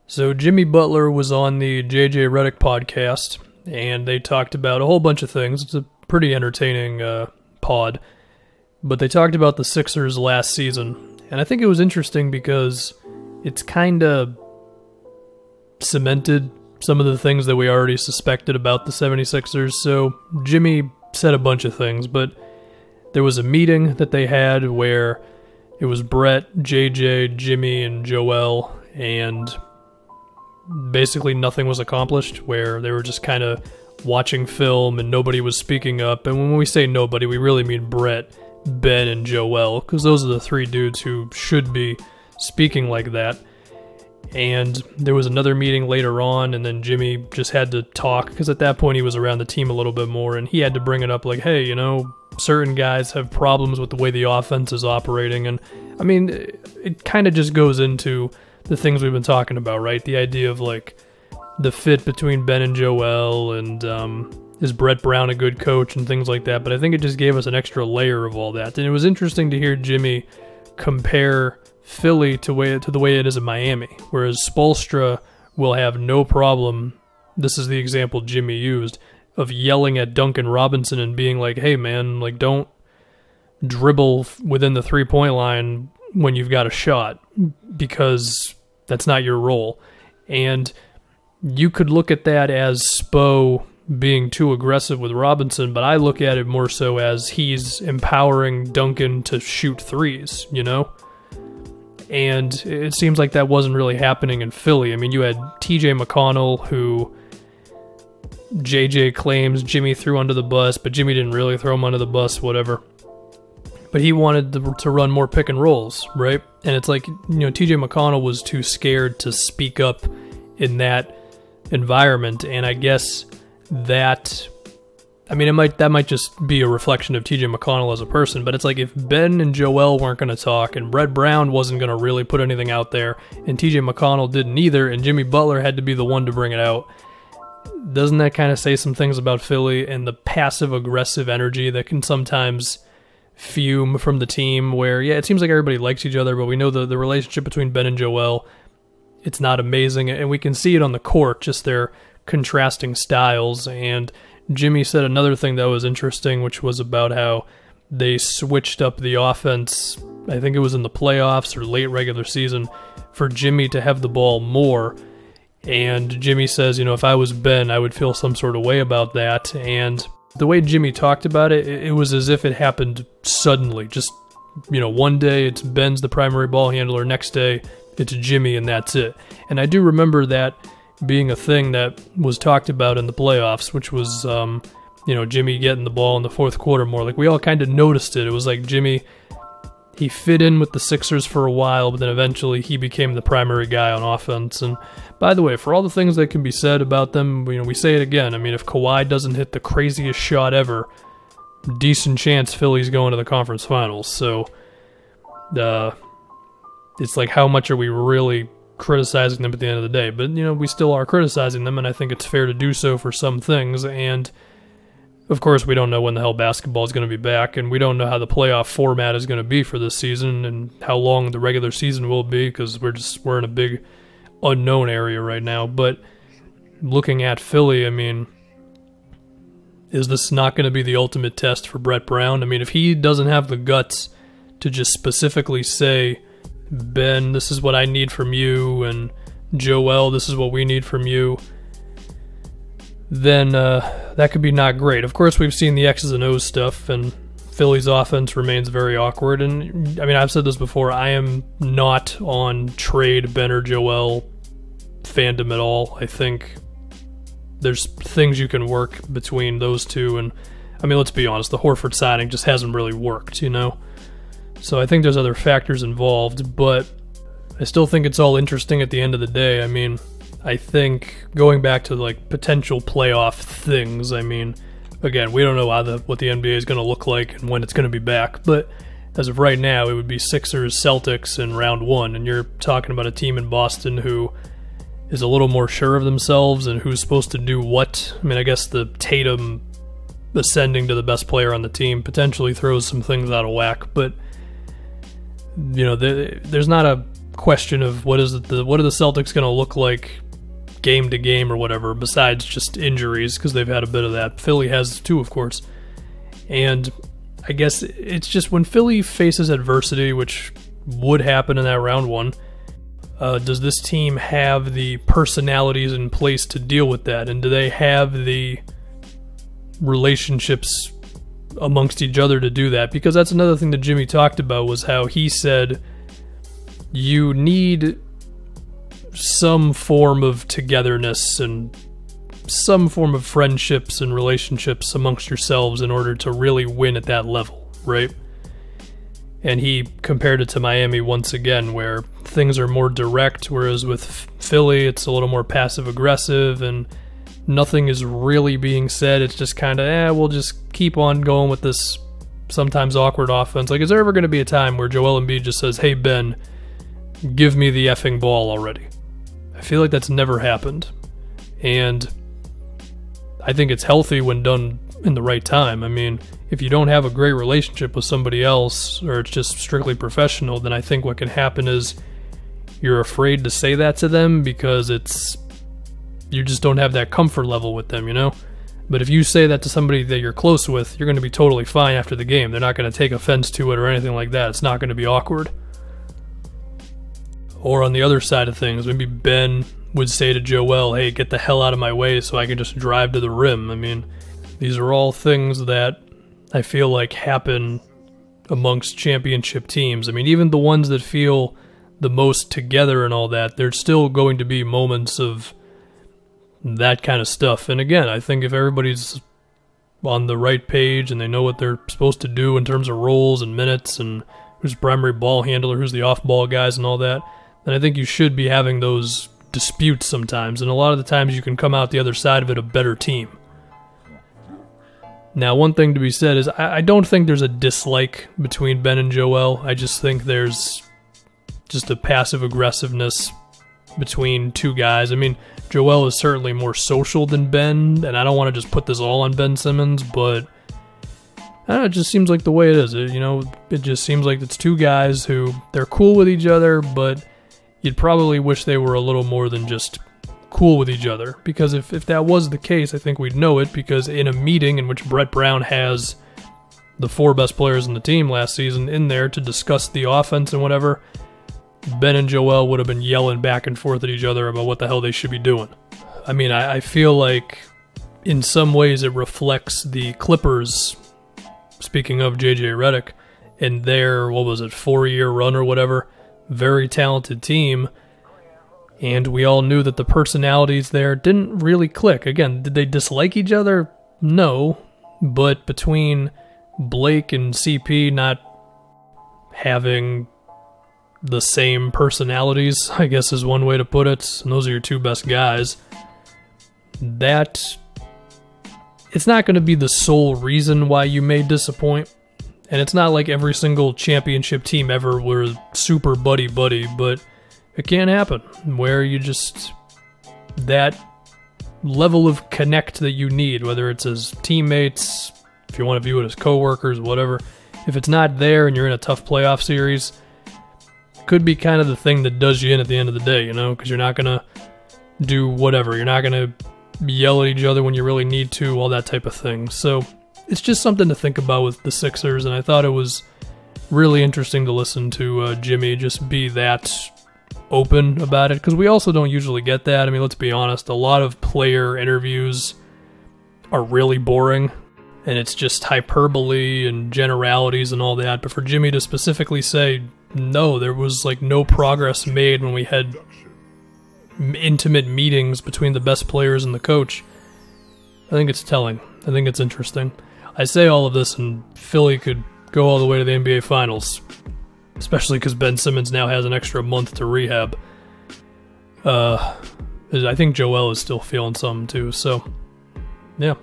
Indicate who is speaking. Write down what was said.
Speaker 1: So Jimmy Butler was on the JJ Redick podcast, and they talked about a whole bunch of things. It's a pretty entertaining pod. But they talked about the Sixers last season, and I think it was interesting because it's kind of cemented some of the things that we already suspected about the 76ers. So Jimmy said a bunch of things, but there was a meeting that they had where it was Brett, JJ, Jimmy, and Joel, and basically nothing was accomplished, where they were just kind of watching film and nobody was speaking up. And when we say nobody, we really mean Brett, Ben, and Joel, because those are the three dudes who should be speaking like that. And there was another meeting later on, and then Jimmy just had to talk, because at that point he was around the team a little bit more, and he had to bring it up like, hey, you know, certain guys have problems with the way the offense is operating. And I mean, it kind of just goes into the things we've been talking about, right? The idea of like the fit between Ben and Joel, and is Brett Brown a good coach, and things like that. But I think it just gave us an extra layer of all that. And it was interesting to hear Jimmy compare Philly to the way it is in Miami, whereas Spoelstra will have no problem, this is the example Jimmy used, of yelling at Duncan Robinson and being like, hey man, like don't dribble within the 3-point line when you've got a shot, because that's not your role. And you could look at that as Spo being too aggressive with Robinson, but I look at it more so as he's empowering Duncan to shoot threes, you know? And it seems like that wasn't really happening in Philly. I mean, you had TJ McConnell, who JJ claims Jimmy threw under the bus, but Jimmy didn't really throw him under the bus, whatever. But he wanted to run more pick and rolls, right? And it's like, you know, TJ McConnell was too scared to speak up in that environment. And I guess that, I mean, that might just be a reflection of TJ McConnell as a person, but it's like if Ben and Joel weren't going to talk, and Brett Brown wasn't going to really put anything out there, and TJ McConnell didn't either, and Jimmy Butler had to be the one to bring it out, doesn't that kind of say some things about Philly and the passive-aggressive energy that can sometimes fume from the team, where, yeah, it seems like everybody likes each other, but we know the relationship between Ben and Joel, it's not amazing, and we can see it on the court, just their contrasting styles. And Jimmy said another thing that was interesting, which was about how they switched up the offense, I think it was in the playoffs or late regular season, for Jimmy to have the ball more. And Jimmy says, you know, if I was Ben, I would feel some sort of way about that. And the way Jimmy talked about it, it was as if it happened suddenly. Just, you know, one day it's Ben's the primary ball handler, next day it's Jimmy, and that's it. And I do remember that being a thing that was talked about in the playoffs, which was, you know, Jimmy getting the ball in the fourth quarter more. Like, we all kind of noticed it. It was like Jimmy, he fit in with the Sixers for a while, but then eventually he became the primary guy on offense. And by the way, for all the things that can be said about them, you know, we say it again. I mean, if Kawhi doesn't hit the craziest shot ever, decent chance Philly's going to the conference finals. So, it's like, how much are we really criticizing them at the end of the day? But, you know, we still are criticizing them, and I think it's fair to do so for some things. And of course, we don't know when the hell basketball is going to be back, and we don't know how the playoff format is going to be for this season, and how long the regular season will be, because we're in a big unknown area right now. But looking at Philly, I mean, is this not going to be the ultimate test for Brett Brown? I mean, if he doesn't have the guts to just specifically say, Ben, this is what I need from you, and Joel, this is what we need from you, then that could be not great. Of course, we've seen the X's and O's stuff, and Philly's offense remains very awkward. And I mean, I've said this before, I am not on trade Ben or Joel fandom at all. I think there's things you can work between those two, and I mean, let's be honest, the Horford signing just hasn't really worked, you know? So I think there's other factors involved, but I still think it's all interesting at the end of the day. I mean, I think going back to like potential playoff things, I mean, again, we don't know what the NBA is going to look like and when it's going to be back, but as of right now, it would be Sixers, Celtics in round one, and you're talking about a team in Boston who is a little more sure of themselves and who's supposed to do what. I mean, I guess the Tatum ascending to the best player on the team potentially throws some things out of whack, but you know, there's not a question of what are the Celtics going to look like game to game or whatever, besides just injuries, because they've had a bit of that. Philly has too, of course. And I guess it's just when Philly faces adversity, which would happen in that round one, does this team have the personalities in place to deal with that? And do they have the relationships amongst each other to do that? Because that's another thing that Jimmy talked about, was how he said you need some form of togetherness and some form of friendships and relationships amongst yourselves in order to really win at that level, right? And he compared it to Miami once again, where things are more direct, whereas with Philly, it's a little more passive-aggressive, and nothing is really being said. It's just kind of, we'll just keep on going with this sometimes awkward offense. Like, is there ever going to be a time where Joel Embiid just says, hey, Ben, give me the effing ball already? I feel like that's never happened. And I think it's healthy when done in the right time. I mean, if you don't have a great relationship with somebody else, or it's just strictly professional, then I think what can happen is you're afraid to say that to them because you just don't have that comfort level with them, you know? But if you say that to somebody that you're close with, you're going to be totally fine after the game. They're not going to take offense to it or anything like that. It's not going to be awkward. Or on the other side of things, maybe Ben would say to Joel, hey, get the hell out of my way so I can just drive to the rim. I mean, these are all things that I feel like happen amongst championship teams. I mean, even the ones that feel the most together and all that, there's still going to be moments of that kind of stuff. And again, I think if everybody's on the right page and they know what they're supposed to do in terms of roles and minutes and who's primary ball handler, who's the off-ball guys and all that, then I think you should be having those disputes sometimes. And a lot of the times you can come out the other side of it a better team. Now, one thing to be said is I don't think there's a dislike between Ben and Joel. I just think there's just a passive aggressiveness between two guys. I mean, Joel is certainly more social than Ben, and I don't want to just put this all on Ben Simmons, but I don't know, it just seems like the way it is. It just seems like it's two guys who, they're cool with each other, but you'd probably wish they were a little more than just cool with each other. Because if that was the case, I think we'd know it, because in a meeting in which Brett Brown has the four best players in the team last season in there to discuss the offense and whatever, Ben and Joel would have been yelling back and forth at each other about what the hell they should be doing. I mean, I feel like in some ways it reflects the Clippers, speaking of JJ Redick, and their, 4-year run or whatever, very talented team, and we all knew that the personalities there didn't really click. Again, did they dislike each other? No, but between Blake and CP not having the same personalities, I guess is one way to put it, and those are your two best guys, that it's not going to be the sole reason why you may disappoint. And it's not like every single championship team ever were super buddy-buddy, but it can happen where you just, that level of connect that you need, whether it's as teammates, if you want to view it as coworkers, whatever, if it's not there and you're in a tough playoff series, could be kind of the thing that does you in at the end of the day, you know, because you're not going to do whatever. You're not going to yell at each other when you really need to, all that type of thing. So it's just something to think about with the Sixers, and I thought it was really interesting to listen to Jimmy just be that open about it, because we also don't usually get that. I mean, let's be honest, a lot of player interviews are really boring, and it's just hyperbole and generalities and all that. But for Jimmy to specifically say, no, there was like no progress made when we had intimate meetings between the best players and the coach, I think it's telling. I think it's interesting. I say all of this, and Philly could go all the way to the NBA Finals, especially because Ben Simmons now has an extra month to rehab. I think Joel is still feeling something too, so yeah.